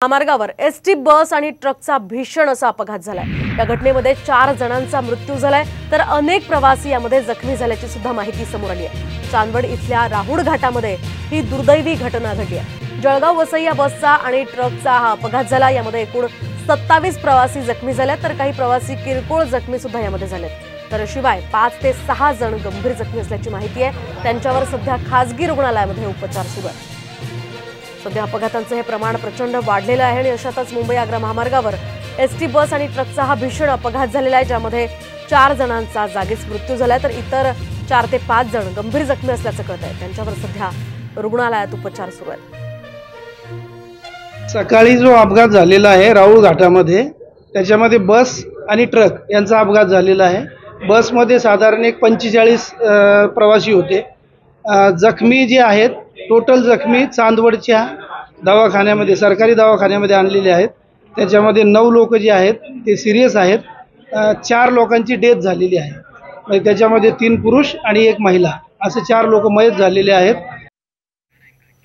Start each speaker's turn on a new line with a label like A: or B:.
A: महामार्गावर ST bus आणि ट्रकचा भीषण असा अपघात झालाय। या घटनेमध्ये 4 जणांचा मृत्यू झालाय तर अनेक प्रवासी यामध्ये जखमी झाल्याची सुद्धा माहिती समोर आली आहे। चांदवड इथल्या राहुड घाटामध्ये ही दुर्दैवी घटना घडली आहे। जळगाव वसई या बसचा आणि ट्रकचा हा अपघात झाला। यामध्ये एकूण 27 प्रवासी जखमी झाले तर काही प्रवासी किरकोळ जखमी सुद्धा यामध्ये झाले। तर शिवाय 5 ते 6 जण गंभीर जखमी असल्याची माहिती आहे। त्यांच्यावर सध्या खासगी रुग्णालयामध्ये उपचार सुरू आहेत। सध्या अपघातांचं हे प्रमाण प्रचंड वाढलेलं आहे आणि अशातच मुंबई आग्रा महामार्गावर एसटी बस आणि ट्रकचा हा भीषण अपघात झालेला आहे, ज्यामध्ये 4 जणांचा जागीच मृत्यू झालाय तर इतर 4 ते 5 जण गंभीर जखमी असल्याचं कळत आहे। त्यांच्यावर सध्या रुग्णालयात उपचार सुरू आहेत।
B: सकाळी जो अपघात झालेला आहे राहुळ घाटामध्ये, त्याच्यामध्ये बस आणि ट्रक यांचा अपघात झालेला आहे। बसमध्ये साधारण एक 45 प्रवासी होते। जखमी जे आहेत, टोटल जखमी चांदवडच्या दवाखान्यामध्ये, सरकारी दवाखान्यामध्ये आणलेले आहेत। त्याच्यामध्ये 9 लोक जे आहेत ते सिरियस आहेत। 4 लोकांची डेथ झालेली आहे। त्याच्यामध्ये 3 पुरुष आणि 1 महिला असे 4 लोक मयत झालेले आहेत।